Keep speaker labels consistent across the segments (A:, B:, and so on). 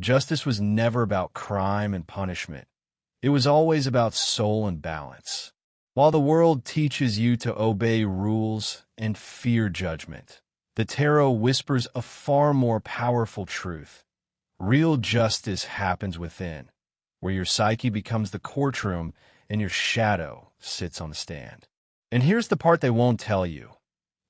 A: Justice was never about crime and punishment. It was always about soul and balance. While the world teaches you to obey rules and fear judgment, the tarot whispers a far more powerful truth. Real justice happens within, where your psyche becomes the courtroom and your shadow sits on the stand. And here's the part they won't tell you.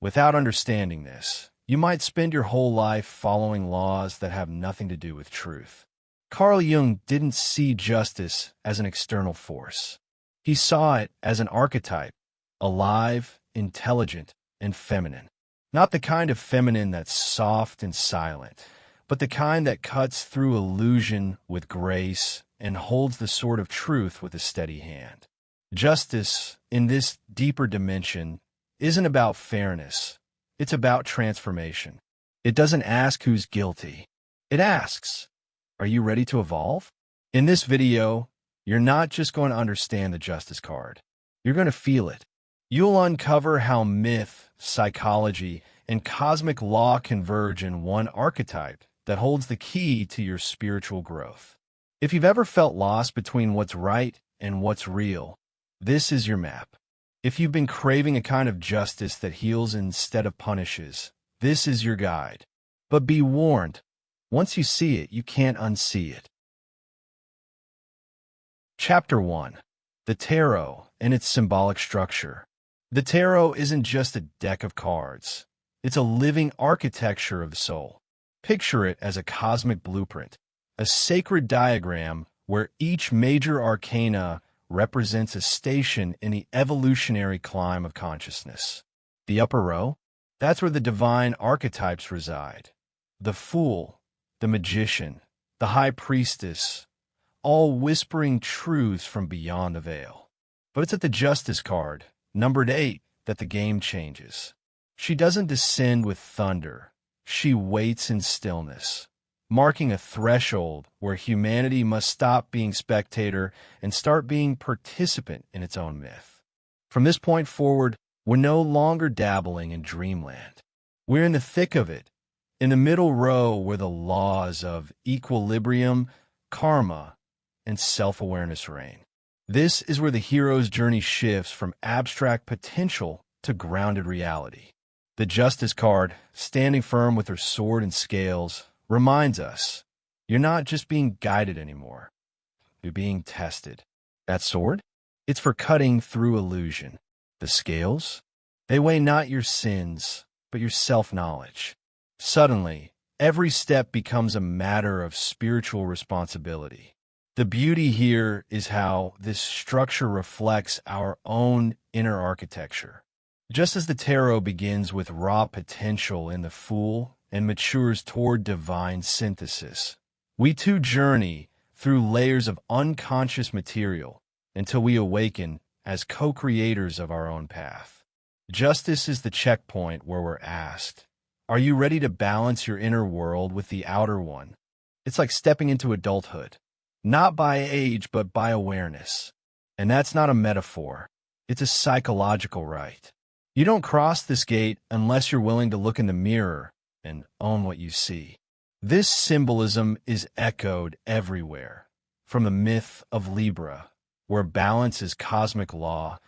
A: Without understanding this, you might spend your whole life following laws that have nothing to do with truth. Carl Jung didn't see justice as an external force. He saw it as an archetype, alive, intelligent, and feminine. Not the kind of feminine that's soft and silent, but the kind that cuts through illusion with grace and holds the sword of truth with a steady hand. Justice, in this deeper dimension, isn't about fairness. It's about transformation. It doesn't ask who's guilty. It asks, are you ready to evolve? In this video, you're not just going to understand the Justice card. You're going to feel it. You'll uncover how myth, psychology, and cosmic law converge in one archetype that holds the key to your spiritual growth. If you've ever felt lost between what's right and what's real, this is your map. If you've been craving a kind of justice that heals instead of punishes, this is your guide. But be warned, once you see it, you can't unsee it. Chapter 1. The Tarot and its Symbolic Structure. The tarot isn't just a deck of cards. It's a living architecture of the soul. Picture it as a cosmic blueprint, a sacred diagram where each major arcana represents a station in the evolutionary climb of consciousness. The upper row? That's where the divine archetypes reside. The Fool, the Magician, the High Priestess, all whispering truths from beyond the veil. But it's at the Justice card, numbered 8, that the game changes. She doesn't descend with thunder. She waits in stillness, marking a threshold where humanity must stop being spectator and start being participant in its own myth. From this point forward, we're no longer dabbling in dreamland. We're in the thick of it, in the middle row where the laws of equilibrium, karma, and self-awareness reign. This is where the hero's journey shifts from abstract potential to grounded reality. The Justice card, standing firm with her sword and scales, reminds us, you're not just being guided anymore. You're being tested. That sword? It's for cutting through illusion. The scales? They weigh not your sins, but your self-knowledge. Suddenly, every step becomes a matter of spiritual responsibility. The beauty here is how this structure reflects our own inner architecture. Just as the tarot begins with raw potential in the Fool and matures toward divine synthesis, we too journey through layers of unconscious material until we awaken as co-creators of our own path. Justice is the checkpoint where we're asked, are you ready to balance your inner world with the outer one? It's like stepping into adulthood, not by age but by awareness. And that's not a metaphor. It's a psychological right. You don't cross this gate unless you're willing to look in the mirror and own what you see. This symbolism is echoed everywhere, from the myth of Libra, where balance is cosmic law,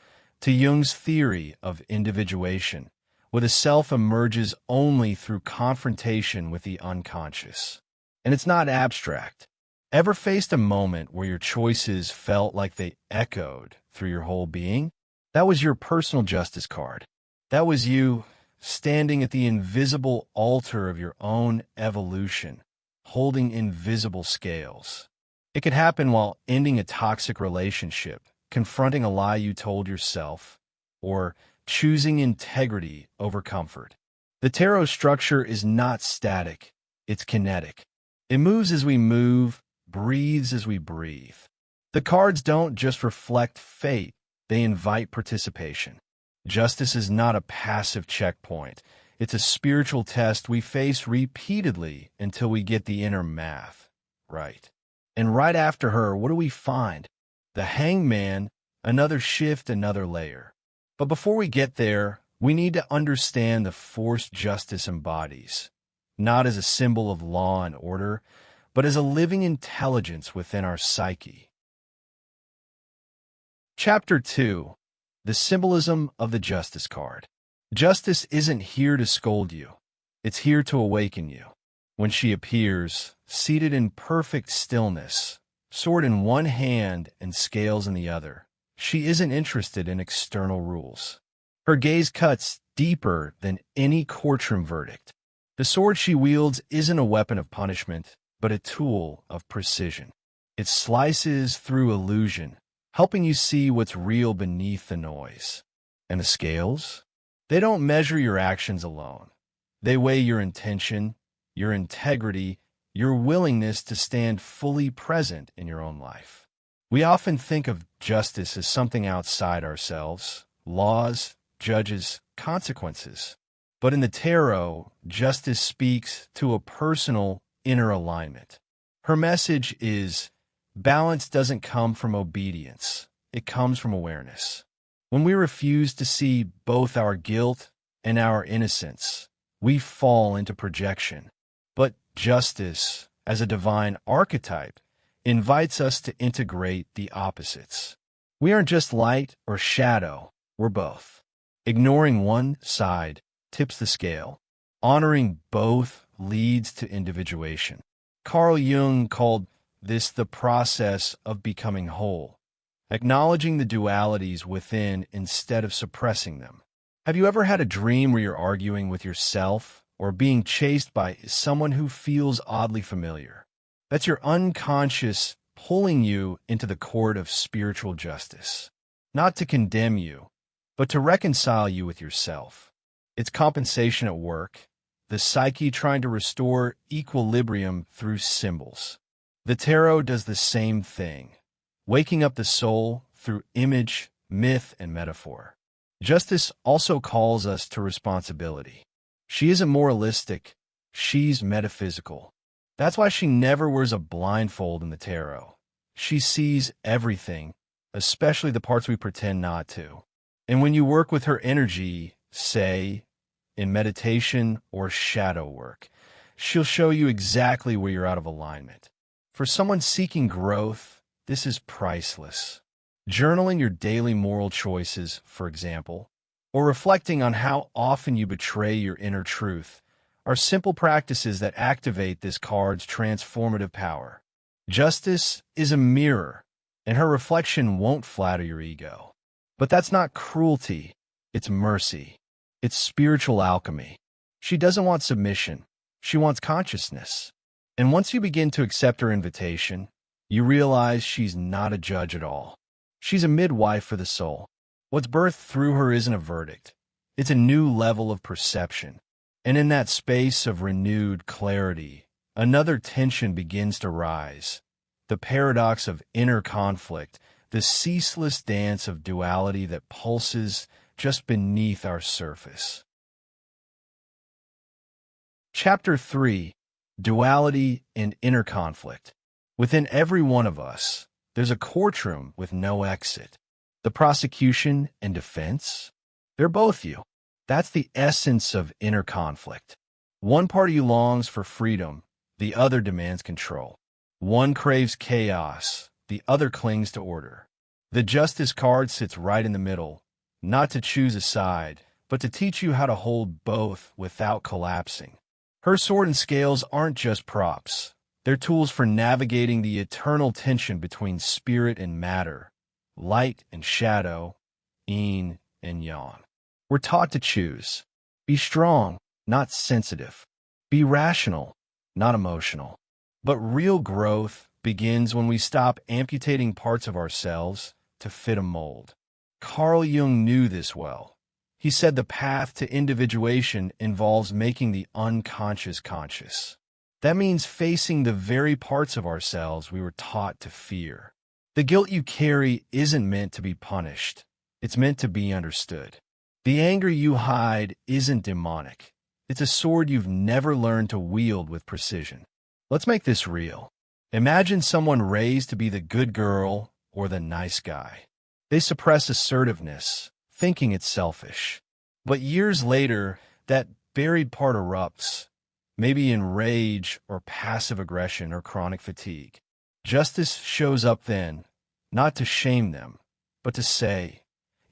A: to Jung's theory of individuation, where the self emerges only through confrontation with the unconscious. And it's not abstract. Ever faced a moment where your choices felt like they echoed through your whole being? That was your personal Justice card. That was you standing at the invisible altar of your own evolution, holding invisible scales. It could happen while ending a toxic relationship, confronting a lie you told yourself, or choosing integrity over comfort. The tarot structure is not static, it's kinetic. It moves as we move, breathes as we breathe. The cards don't just reflect fate, they invite participation. Justice is not a passive checkpoint. It's a spiritual test we face repeatedly until we get the inner math right. And right after her, what do we find? The Hangman, another shift, another layer. But before we get there, we need to understand the force justice embodies, not as a symbol of law and order, but as a living intelligence within our psyche. Chapter 2. The Symbolism of the Justice card. Justice isn't here to scold you. It's here to awaken you. When she appears, seated in perfect stillness, sword in one hand and scales in the other, she isn't interested in external rules. Her gaze cuts deeper than any courtroom verdict. The sword she wields isn't a weapon of punishment, but a tool of precision. It slices through illusion, helping you see what's real beneath the noise. And the scales? They don't measure your actions alone. They weigh your intention, your integrity, your willingness to stand fully present in your own life. We often think of justice as something outside ourselves, laws, judges, consequences. But in the tarot, justice speaks to a personal inner alignment. Her message is, balance doesn't come from obedience. It comes from awareness. When we refuse to see both our guilt and our innocence, we fall into projection. But justice, as a divine archetype, invites us to integrate the opposites. We aren't just light or shadow, we're both. Ignoring one side tips the scale. Honoring both leads to individuation. Carl Jung called this the process of becoming whole, acknowledging the dualities within instead of suppressing them. Have you ever had a dream where you're arguing with yourself or being chased by someone who feels oddly familiar? That's your unconscious pulling you into the court of spiritual justice, not to condemn you, but to reconcile you with yourself. It's compensation at work, the psyche trying to restore equilibrium through symbols. The tarot does the same thing, waking up the soul through image, myth, and metaphor. Justice also calls us to responsibility. She isn't moralistic, she's metaphysical. That's why she never wears a blindfold in the tarot. She sees everything, especially the parts we pretend not to. And when you work with her energy, say, in meditation or shadow work, she'll show you exactly where you're out of alignment. For someone seeking growth, this is priceless. Journaling your daily moral choices, for example, or reflecting on how often you betray your inner truth, are simple practices that activate this card's transformative power. Justice is a mirror, and her reflection won't flatter your ego. But that's not cruelty, it's mercy. It's spiritual alchemy. She doesn't want submission, she wants consciousness. And once you begin to accept her invitation, you realize she's not a judge at all. She's a midwife for the soul. What's birthed through her isn't a verdict. It's a new level of perception. And in that space of renewed clarity, another tension begins to rise. The paradox of inner conflict, the ceaseless dance of duality that pulses just beneath our surface. Chapter 3. Duality and Inner Conflict. Within every one of us, there's a courtroom with no exit. The prosecution and defense, they're both you. That's the essence of inner conflict. One part of you longs for freedom, the other demands control. One craves chaos, the other clings to order. The Justice card sits right in the middle, not to choose a side, but to teach you how to hold both without collapsing. Her sword and scales aren't just props. They're tools for navigating the eternal tension between spirit and matter, light and shadow, yin and yang. We're taught to choose. Be strong, not sensitive. Be rational, not emotional. But real growth begins when we stop amputating parts of ourselves to fit a mold. Carl Jung knew this well. He said the path to individuation involves making the unconscious conscious. That means facing the very parts of ourselves we were taught to fear. The guilt you carry isn't meant to be punished. It's meant to be understood. The anger you hide isn't demonic. It's a sword you've never learned to wield with precision. Let's make this real. Imagine someone raised to be the good girl or the nice guy. They suppress assertiveness, thinking it's selfish. But years later, that buried part erupts. maybe in rage or passive aggression or chronic fatigue. Justice shows up then, not to shame them, but to say,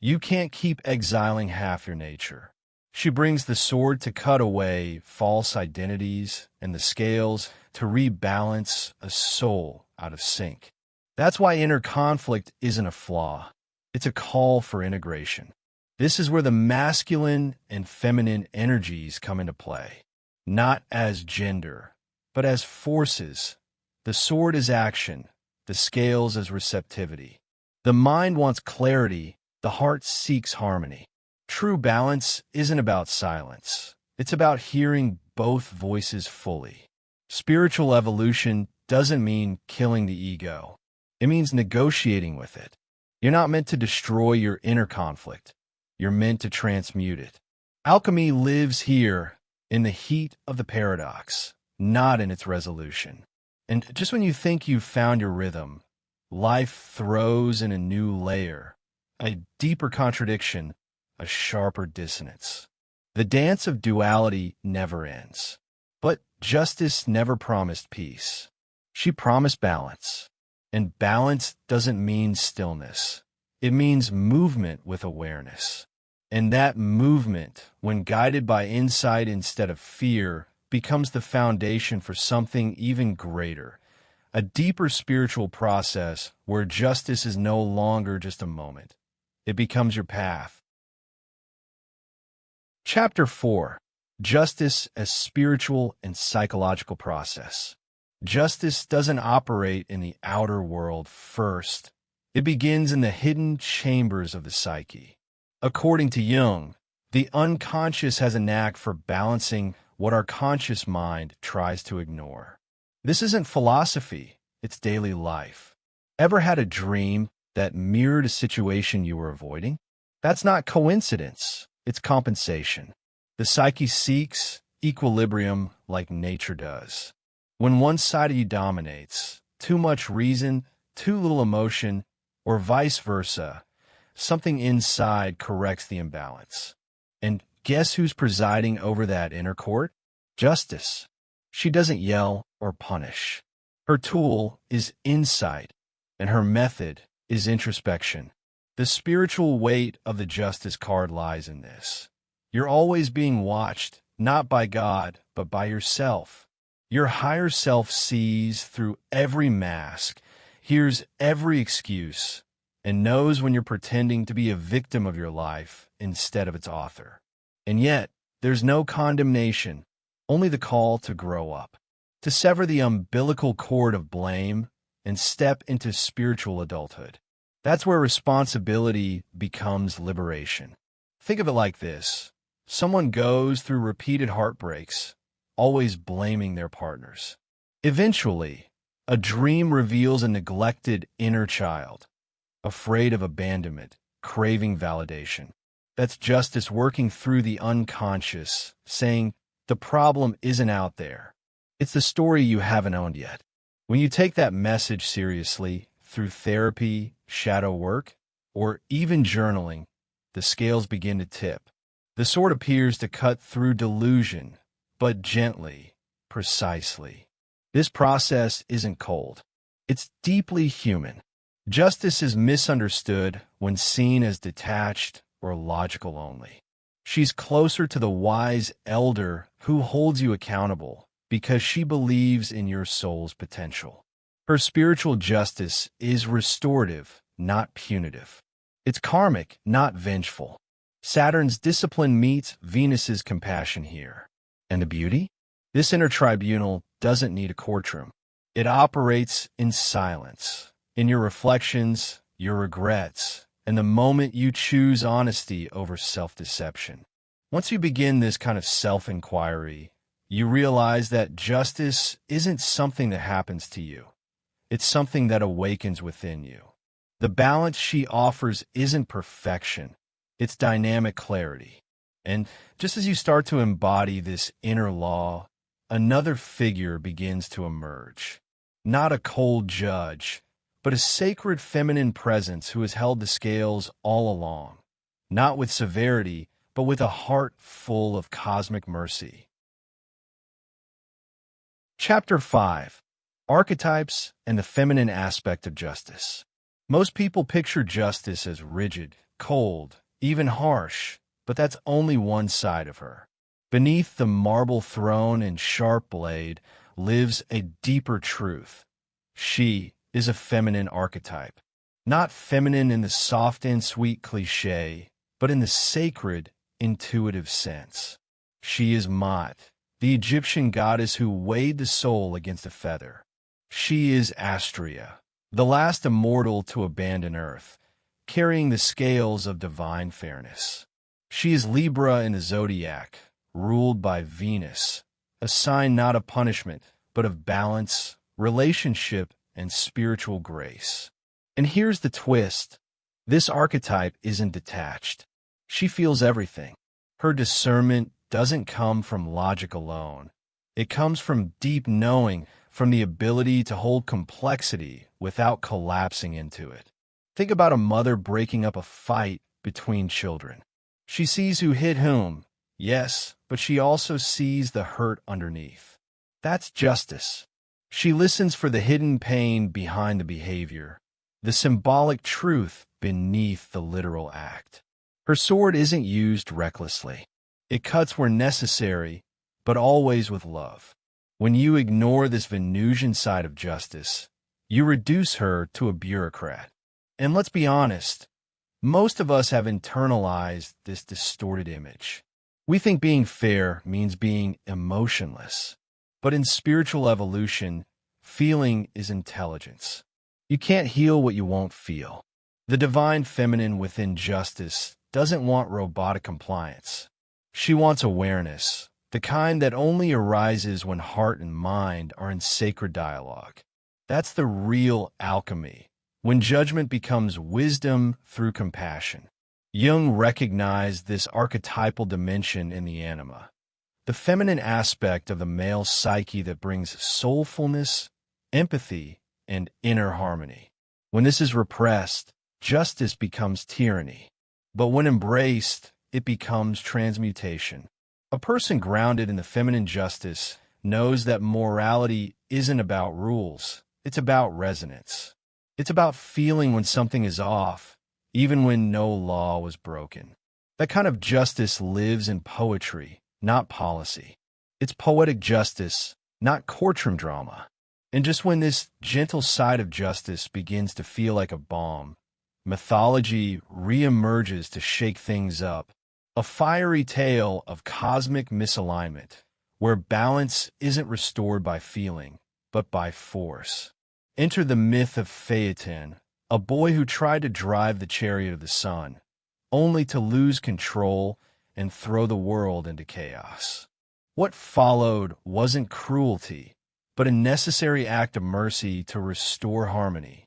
A: you can't keep exiling half your nature. She brings the sword to cut away false identities and the scales to rebalance a soul out of sync. That's why inner conflict isn't a flaw. It's a call for integration. This is where the masculine and feminine energies come into play, not as gender, but as forces. The sword is action, the scales as receptivity. The mind wants clarity, the heart seeks harmony. True balance isn't about silence. It's about hearing both voices fully. Spiritual evolution doesn't mean killing the ego. It means negotiating with it. You're not meant to destroy your inner conflict. You're meant to transmute it. Alchemy lives here in the heat of the paradox, not in its resolution. And just when you think you've found your rhythm, life throws in a new layer, a deeper contradiction, a sharper dissonance. The dance of duality never ends. But justice never promised peace. She promised balance. And balance doesn't mean stillness. It means movement with awareness. And that movement, when guided by insight instead of fear, becomes the foundation for something even greater, a deeper spiritual process where justice is no longer just a moment. It becomes your path. Chapter 4. Justice as Spiritual and Psychological Process. Justice doesn't operate in the outer world first. It begins in the hidden chambers of the psyche. According to Jung, the unconscious has a knack for balancing what our conscious mind tries to ignore. This isn't philosophy, it's daily life. Ever had a dream that mirrored a situation you were avoiding? That's not coincidence, it's compensation. The psyche seeks equilibrium like nature does. When one side of you dominates, too much reason, too little emotion, or vice versa, something inside corrects the imbalance. And guess who's presiding over that inner court? Justice. She doesn't yell or punish. Her tool is insight, and her method is introspection. The spiritual weight of the justice card lies in this. You're always being watched, not by God, but by yourself. Your higher self sees through every mask, hears every excuse, and knows when you're pretending to be a victim of your life instead of its author. And yet, there's no condemnation, only the call to grow up, to sever the umbilical cord of blame and step into spiritual adulthood. That's where responsibility becomes liberation. Think of it like this. Someone goes through repeated heartbreaks, always blaming their partners. Eventually, a dream reveals a neglected inner child, afraid of abandonment, craving validation. That's justice working through the unconscious, saying, the problem isn't out there. It's the story you haven't owned yet. When you take that message seriously, through therapy, shadow work, or even journaling, the scales begin to tip. The sword appears to cut through delusion, but gently, precisely. This process isn't cold. It's deeply human. Justice is misunderstood when seen as detached or logical only. She's closer to the wise elder who holds you accountable because she believes in your soul's potential. Her spiritual justice is restorative, not punitive. It's karmic, not vengeful. Saturn's discipline meets Venus's compassion here. And the beauty? This inner tribunal doesn't need a courtroom. It operates in silence, in your reflections, your regrets, and the moment you choose honesty over self-deception. Once you begin this kind of self-inquiry, you realize that justice isn't something that happens to you. It's something that awakens within you. The balance she offers isn't perfection. It's dynamic clarity. And just as you start to embody this inner law, another figure begins to emerge. Not a cold judge, but a sacred feminine presence who has held the scales all along, not with severity, but with a heart full of cosmic mercy. Chapter 5. Archetypes and the Feminine Aspect of Justice. Most people picture justice as rigid, cold, even harsh, but that's only one side of her. Beneath the marble throne and sharp blade lives a deeper truth. She is a feminine archetype. Not feminine in the soft and sweet cliché, but in the sacred, intuitive sense. She is Maat, the Egyptian goddess who weighed the soul against a feather. She is Astræa, the last immortal to abandon Earth, carrying the scales of divine fairness. She is Libra in the zodiac, ruled by Venus, a sign not of punishment, but of balance, relationship, and spiritual grace. And here's the twist. This archetype isn't detached. She feels everything. Her discernment doesn't come from logic alone. It comes from deep knowing, from the ability to hold complexity without collapsing into it. Think about a mother breaking up a fight between children. She sees who hit whom, yes, but she also sees the hurt underneath. That's justice. She listens for the hidden pain behind the behavior, the symbolic truth beneath the literal act. Her sword isn't used recklessly. It cuts where necessary, but always with love. When you ignore this Venusian side of justice, you reduce her to a bureaucrat. And let's be honest, most of us have internalized this distorted image. We think being fair means being emotionless. But in spiritual evolution, feeling is intelligence. You can't heal what you won't feel. The divine feminine within justice doesn't want robotic compliance. She wants awareness, the kind that only arises when heart and mind are in sacred dialogue. That's the real alchemy, when judgment becomes wisdom through compassion. Jung recognized this archetypal dimension in the anima, the feminine aspect of the male psyche that brings soulfulness, empathy, and inner harmony. When this is repressed, justice becomes tyranny. But when embraced, it becomes transmutation. A person grounded in the feminine justice knows that morality isn't about rules. It's about resonance. It's about feeling when something is off, even when no law was broken. That kind of justice lives in poetry, not policy. It's poetic justice, not courtroom drama. And just when this gentle side of justice begins to feel like a bomb, mythology reemerges to shake things up. A fiery tale of cosmic misalignment, where balance isn't restored by feeling, but by force. Enter the myth of Phaeton, a boy who tried to drive the chariot of the sun, only to lose control and throw the world into chaos. What followed wasn't cruelty, but a necessary act of mercy to restore harmony.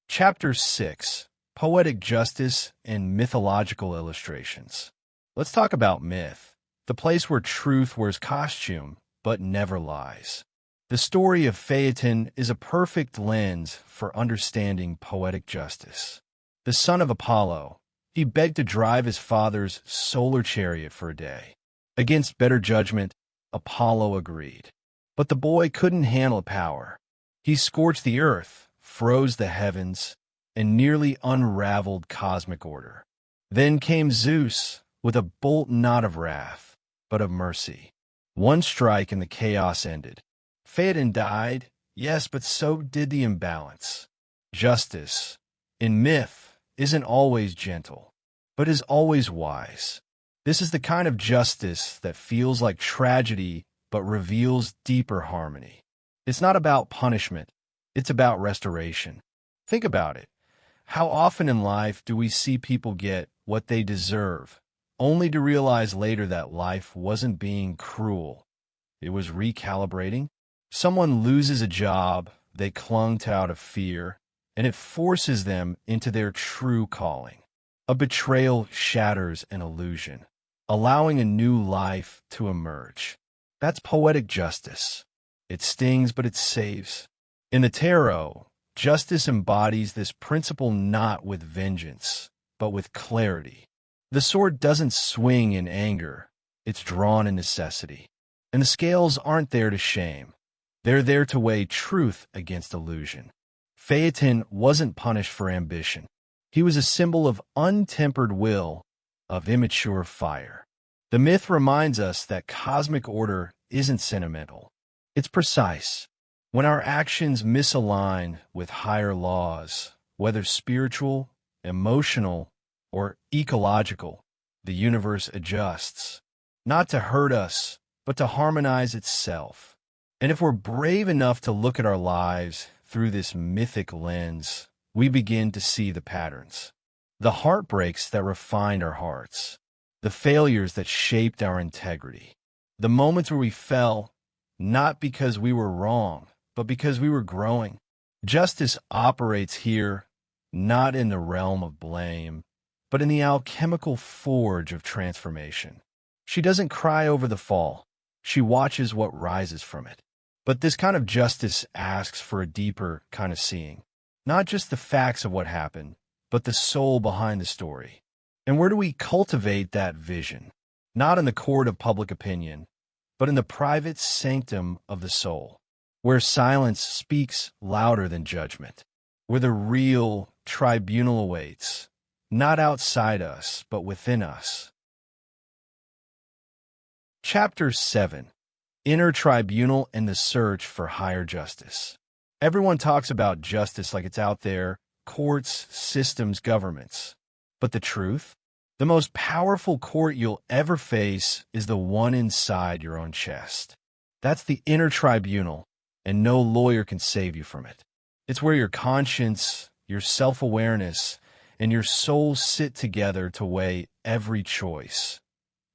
A: Chapter 6. Poetic Justice and Mythological Illustrations. Let's talk about myth, the place where truth wears costume but never lies. The story of Phaeton is a perfect lens for understanding poetic justice. The son of Apollo, he begged to drive his father's solar chariot for a day. Against better judgment, Apollo agreed. But the boy couldn't handle power. He scorched the earth, froze the heavens, and nearly unraveled cosmic order. Then came Zeus with a bolt not of wrath, but of mercy. One strike and the chaos ended. Phaeton died, yes, but so did the imbalance. Justice, in myth, isn't always gentle, but is always wise. This is the kind of justice that feels like tragedy but reveals deeper harmony. It's not about punishment, it's about restoration. Think about it. How often in life do we see people get what they deserve, only to realize later that life wasn't being cruel? It was recalibrating. Someone loses a job they clung to out of fear, and it forces them into their true calling. A betrayal shatters an illusion, allowing a new life to emerge. That's poetic justice. It stings, but it saves. In the tarot, justice embodies this principle not with vengeance, but with clarity. The sword doesn't swing in anger, it's drawn in necessity. And the scales aren't there to shame. They're there to weigh truth against illusion. Phaeton wasn't punished for ambition. He was a symbol of untempered will, of immature fire. The myth reminds us that cosmic order isn't sentimental. It's precise. When our actions misalign with higher laws, whether spiritual, emotional, or ecological, the universe adjusts, not to hurt us, but to harmonize itself. And if we're brave enough to look at our lives through this mythic lens, we begin to see the patterns, the heartbreaks that refined our hearts, the failures that shaped our integrity, the moments where we fell, not because we were wrong, but because we were growing. Justice operates here, not in the realm of blame, but in the alchemical forge of transformation. She doesn't cry over the fall. She watches what rises from it. But this kind of justice asks for a deeper kind of seeing. Not just the facts of what happened, but the soul behind the story. And where do we cultivate that vision? Not in the court of public opinion, but in the private sanctum of the soul, where silence speaks louder than judgment, where the real tribunal awaits, not outside us, but within us. Chapter 7. Inner Tribunal and the Search for Higher Justice. Everyone talks about justice like it's out there, courts, systems, governments. But the truth? The most powerful court you'll ever face is the one inside your own chest. That's the inner tribunal, and no lawyer can save you from it. It's where your conscience, your self-awareness, and your soul sit together to weigh every choice,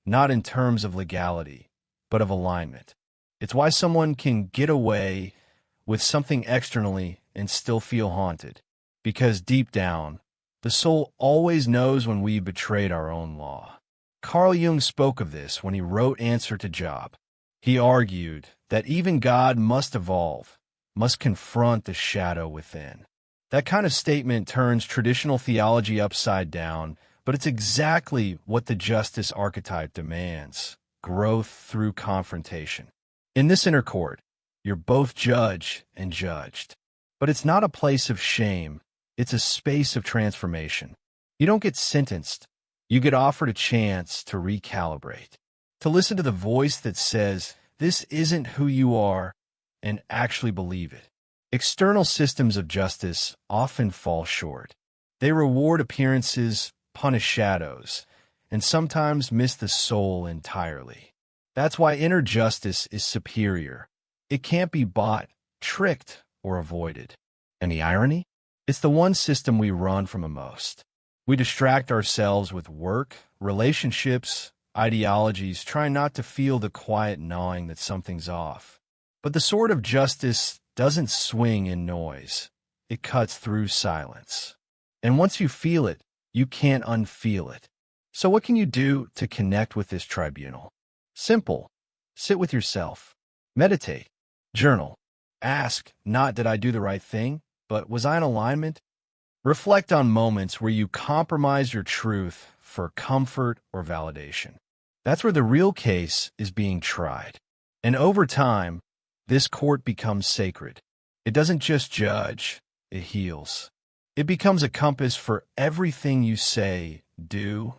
A: not in terms of legality, but of alignment. It's why someone can get away with something externally and still feel haunted, because deep down, the soul always knows when we betrayed our own law. Carl Jung spoke of this when he wrote Answer to Job. He argued that even God must evolve, must confront the shadow within. That kind of statement turns traditional theology upside down, but it's exactly what the justice archetype demands: growth through confrontation. In this inner court, you're both judge and judged. But it's not a place of shame. It's a space of transformation. You don't get sentenced. You get offered a chance to recalibrate, to listen to the voice that says, this isn't who you are, and actually believe it. External systems of justice often fall short. They reward appearances, punish shadows, and sometimes miss the soul entirely. That's why inner justice is superior. It can't be bought, tricked, or avoided. And the irony? It's the one system we run from the most. We distract ourselves with work, relationships, ideologies, trying not to feel the quiet gnawing that something's off. But the sword of justice doesn't swing in noise. It cuts through silence. And once you feel it, you can't unfeel it. So what can you do to connect with this tribunal? Simple. Sit with yourself. Meditate. Journal. Ask, not did I do the right thing, but was I in alignment? Reflect on moments where you compromise your truth for comfort or validation. That's where the real case is being tried. And over time, this court becomes sacred. It doesn't just judge, it heals. It becomes a compass for everything you say, do,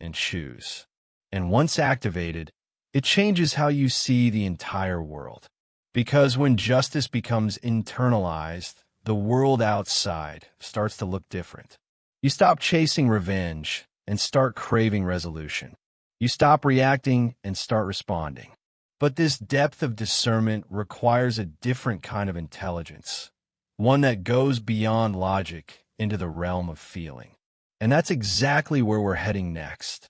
A: and choose. And once activated, it changes how you see the entire world. Because when justice becomes internalized, the world outside starts to look different. You stop chasing revenge and start craving resolution. You stop reacting and start responding. But this depth of discernment requires a different kind of intelligence, one that goes beyond logic into the realm of feeling. And that's exactly where we're heading next.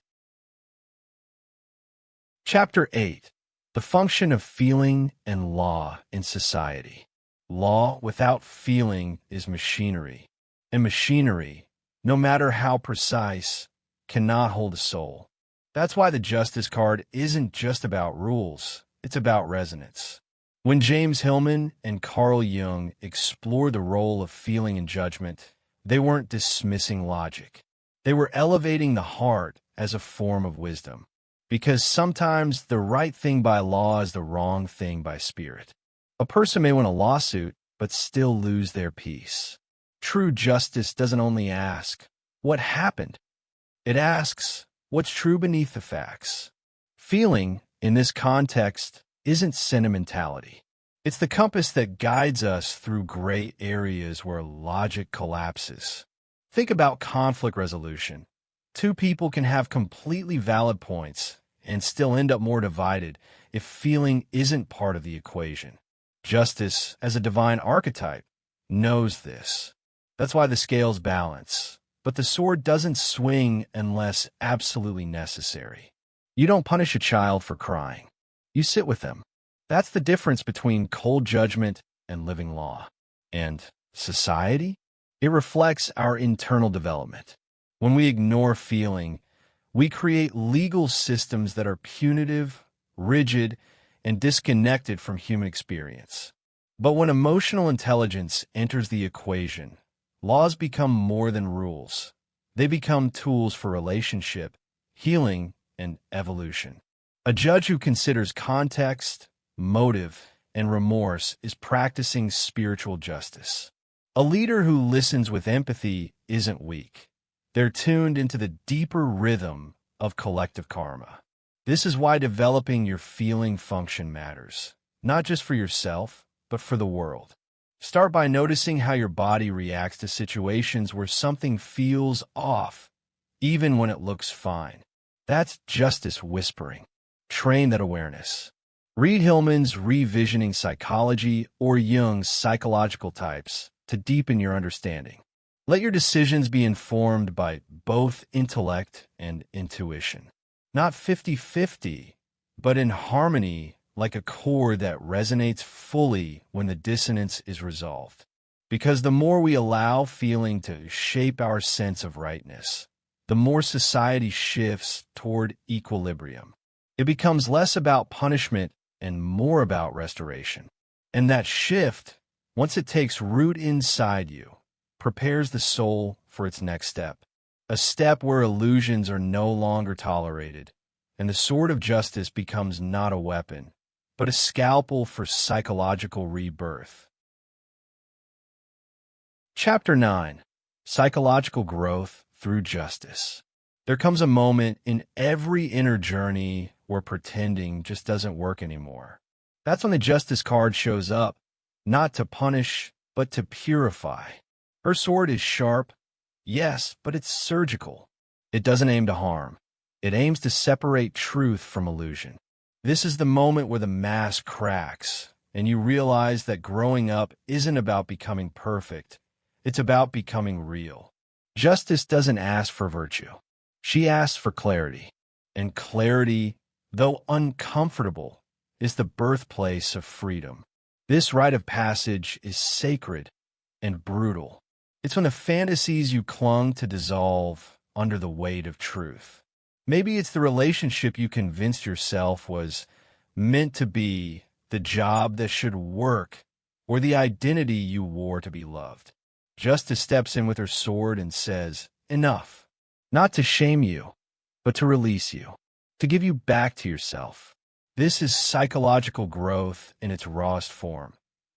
A: Chapter 8. The Function of Feeling and Law in Society. Law without feeling is machinery, and machinery, no matter how precise, cannot hold a soul. That's why the Justice card isn't just about rules, it's about resonance. When James Hillman and Carl Jung explored the role of feeling in judgment, they weren't dismissing logic. They were elevating the heart as a form of wisdom. Because sometimes the right thing by law is the wrong thing by spirit. A person may win a lawsuit, but still lose their peace. True justice doesn't only ask, what happened? It asks, what's true beneath the facts? Feeling, in this context, isn't sentimentality. It's the compass that guides us through gray areas where logic collapses. Think about conflict resolution. Two people can have completely valid points and still end up more divided if feeling isn't part of the equation. Justice, as a divine archetype, knows this. That's why the scales balance. But the sword doesn't swing unless absolutely necessary. You don't punish a child for crying. You sit with them. That's the difference between cold judgment and living law. And society? It reflects our internal development. When we ignore feeling, we create legal systems that are punitive, rigid, and disconnected from human experience. But when emotional intelligence enters the equation, laws become more than rules. They become tools for relationship, healing, and evolution. A judge who considers context, motive, and remorse is practicing spiritual justice. A leader who listens with empathy isn't weak. They're tuned into the deeper rhythm of collective karma. This is why developing your feeling function matters, not just for yourself, but for the world. Start by noticing how your body reacts to situations where something feels off, even when it looks fine. That's justice whispering. Train that awareness. Read Hillman's Revisioning Psychology or Jung's Psychological Types to deepen your understanding. Let your decisions be informed by both intellect and intuition. Not 50-50, but in harmony, like a chord that resonates fully when the dissonance is resolved. Because the more we allow feeling to shape our sense of rightness, the more society shifts toward equilibrium. It becomes less about punishment and more about restoration. And that shift, once it takes root inside you, prepares the soul for its next step. A step where illusions are no longer tolerated, and the sword of justice becomes not a weapon, but a scalpel for psychological rebirth. Chapter 9. Psychological Growth Through Justice. There comes a moment in every inner journey where pretending just doesn't work anymore. That's when the justice card shows up, not to punish, but to purify. Her sword is sharp, yes, but it's surgical. It doesn't aim to harm. It aims to separate truth from illusion. This is the moment where the mask cracks, and you realize that growing up isn't about becoming perfect. It's about becoming real. Justice doesn't ask for virtue. She asks for clarity. And clarity, though uncomfortable, is the birthplace of freedom. This rite of passage is sacred and brutal. It's when the fantasies you clung to dissolve under the weight of truth. Maybe it's the relationship you convinced yourself was meant to be, the job that should work, or the identity you wore to be loved. Justice steps in with her sword and says, enough. Not to shame you, but to release you, to give you back to yourself. This is psychological growth in its rawest form,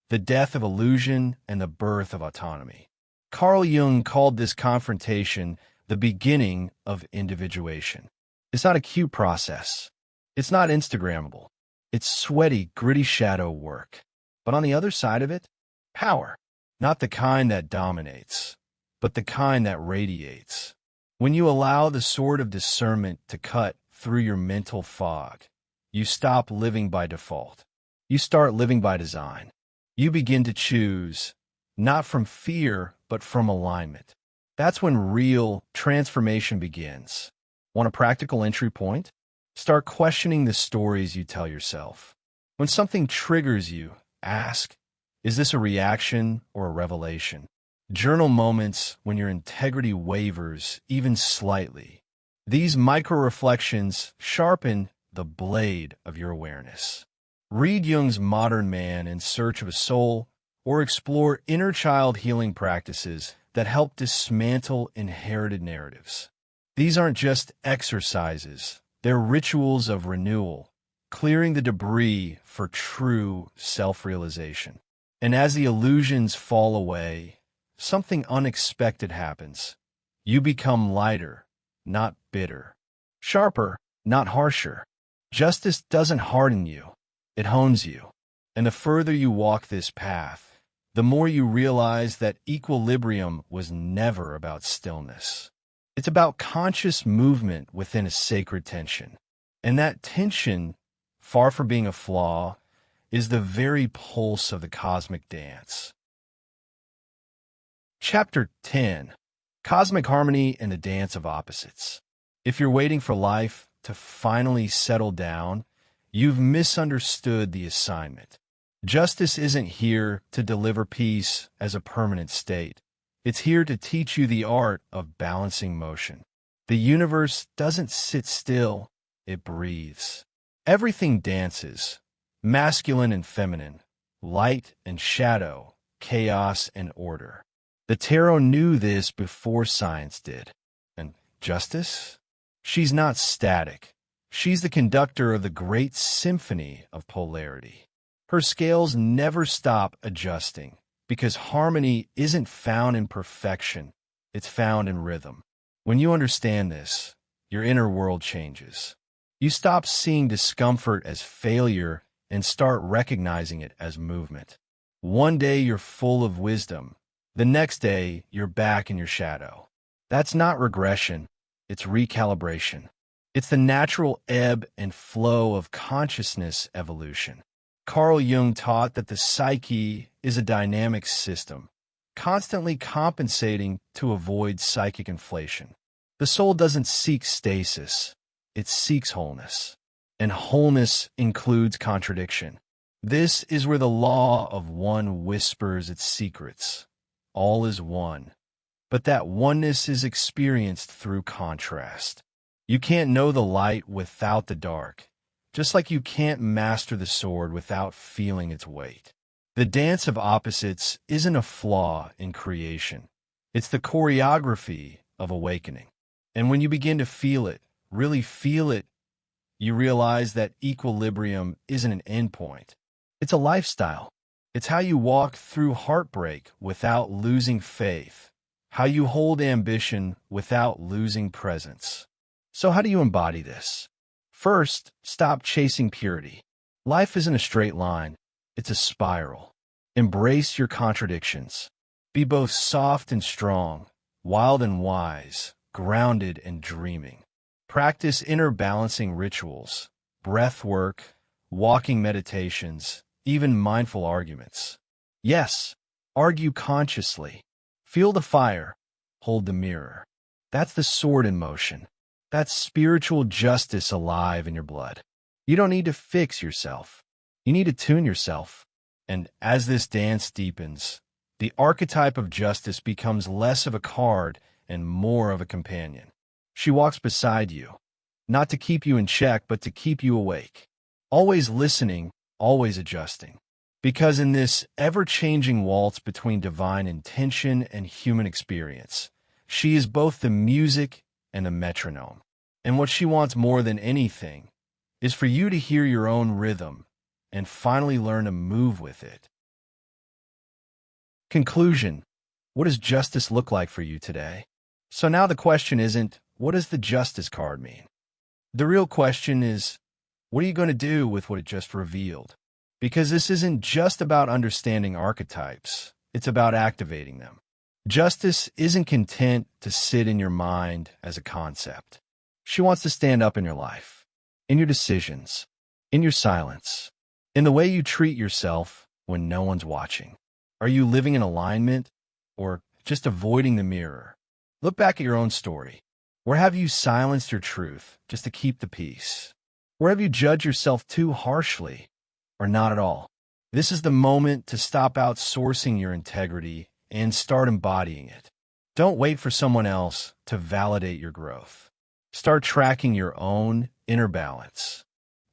A: the death of illusion and the birth of autonomy. Carl Jung called this confrontation the beginning of individuation. It's not a cute process. It's not Instagrammable. It's sweaty, gritty shadow work. But on the other side of it, power. Not the kind that dominates, but the kind that radiates. When you allow the sword of discernment to cut through your mental fog, you stop living by default. You start living by design. You begin to choose, not from fear, but from alignment. That's when real transformation begins. Want a practical entry point? Start questioning the stories you tell yourself. When something triggers you, ask, is this a reaction or a revelation? Journal moments when your integrity wavers even slightly. These micro-reflections sharpen the blade of your awareness. Read Jung's Modern Man in Search of a Soul, or explore inner child healing practices that help dismantle inherited narratives. These aren't just exercises, They're rituals of renewal, clearing the debris for true self-realization. And as the illusions fall away, something unexpected happens. You become lighter, not bitter. Sharper, not harsher. Justice doesn't harden you, it hones you. And the further you walk this path, the more you realize that equilibrium was never about stillness. It's about conscious movement within a sacred tension. And that tension, far from being a flaw, is the very pulse of the cosmic dance. Chapter 10. Cosmic Harmony and the Dance of Opposites. If you're waiting for life to finally settle down, you've misunderstood the assignment. Justice isn't here to deliver peace as a permanent state. It's here to teach you the art of balancing motion. The universe doesn't sit still, it breathes. Everything dances, masculine and feminine, light and shadow, chaos and order. The tarot knew this before science did. And justice? She's not static. She's the conductor of the great symphony of polarity. Her scales never stop adjusting, because harmony isn't found in perfection, it's found in rhythm. When you understand this, your inner world changes. You stop seeing discomfort as failure and start recognizing it as movement. One day you're full of wisdom. The next day you're back in your shadow. That's not regression, it's recalibration. It's the natural ebb and flow of consciousness evolution. Carl Jung taught that the psyche is a dynamic system, constantly compensating to avoid psychic inflation. The soul doesn't seek stasis, it seeks wholeness. And wholeness includes contradiction. This is where the law of one whispers its secrets. All is one. But that oneness is experienced through contrast. You can't know the light without the dark, just like you can't master the sword without feeling its weight. The dance of opposites isn't a flaw in creation. It's the choreography of awakening. And when you begin to feel it, really feel it, you realize that equilibrium isn't an endpoint. It's a lifestyle. It's how you walk through heartbreak without losing faith, how you hold ambition without losing presence. So how do you embody this? First, stop chasing purity. Life isn't a straight line, it's a spiral. Embrace your contradictions. Be both soft and strong, wild and wise, grounded and dreaming. Practice inner balancing rituals, breath work, walking meditations, even mindful arguments. Yes, argue consciously. Feel the fire, hold the mirror. That's the sword in motion. That's spiritual justice alive in your blood. You don't need to fix yourself. You need to tune yourself. And as this dance deepens, the archetype of justice becomes less of a card and more of a companion. She walks beside you, not to keep you in check, but to keep you awake. Always listening, always adjusting. Because in this ever-changing waltz between divine intention and human experience, she is both the music and the metronome. And what she wants more than anything is for you to hear your own rhythm and finally learn to move with it. Conclusion. What does justice look like for you today? So now the question isn't, what does the justice card mean? The real question is, what are you going to do with what it just revealed? Because this isn't just about understanding archetypes, it's about activating them. Justice isn't content to sit in your mind as a concept. She wants to stand up in your life, in your decisions, in your silence, in the way you treat yourself when no one's watching. Are you living in alignment or just avoiding the mirror? Look back at your own story. Where have you silenced your truth just to keep the peace? Where have you judged yourself too harshly or not at all? This is the moment to stop outsourcing your integrity and start embodying it. Don't wait for someone else to validate your growth. Start tracking your own inner balance.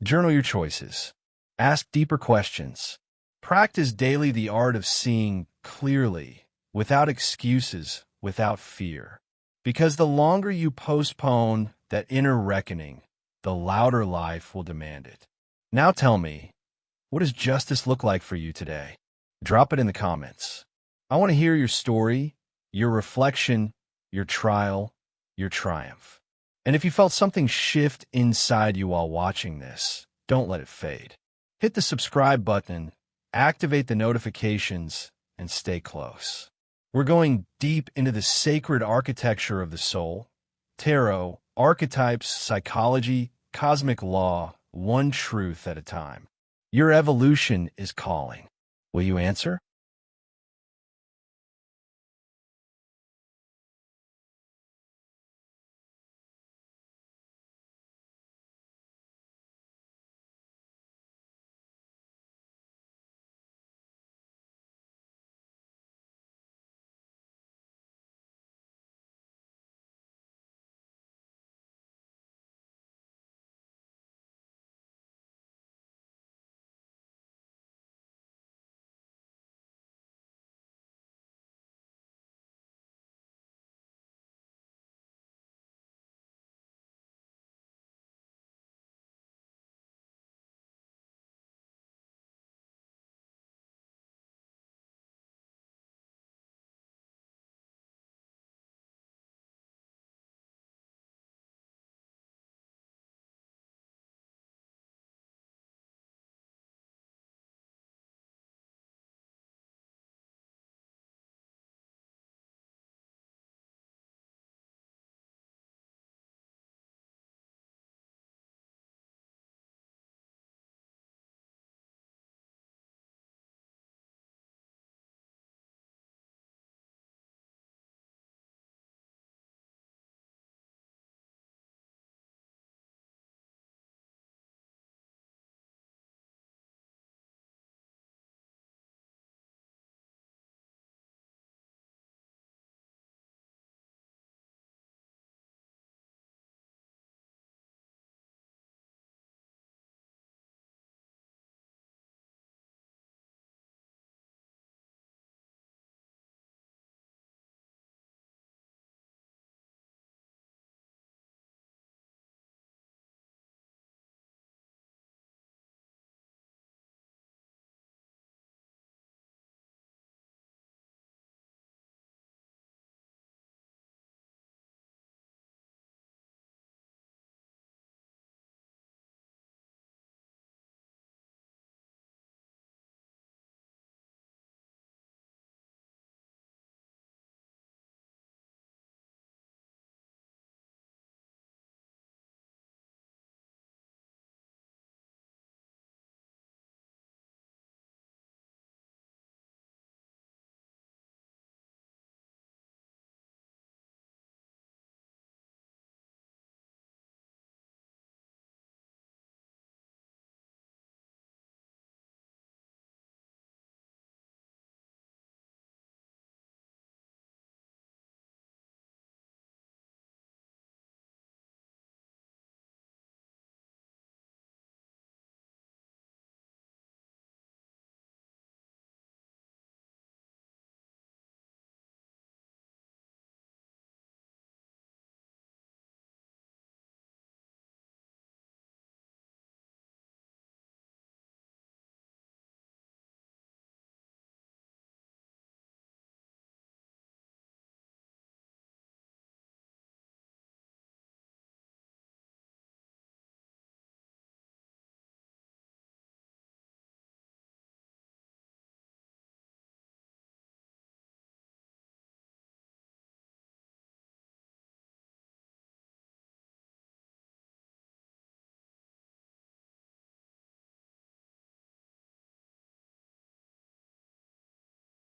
A: Journal your choices. Ask deeper questions. Practice daily the art of seeing clearly, without excuses, without fear. Because the longer you postpone that inner reckoning, the louder life will demand it. Now tell me, what does justice look like for you today? Drop it in the comments. I want to hear your story, your reflection, your trial, your triumph. And if you felt something shift inside you while watching this, don't let it fade. Hit the subscribe button, activate the notifications, and stay close. We're going deep into the sacred architecture of the soul, tarot, archetypes, psychology, cosmic law, one truth at a time. Your evolution is calling. Will you answer?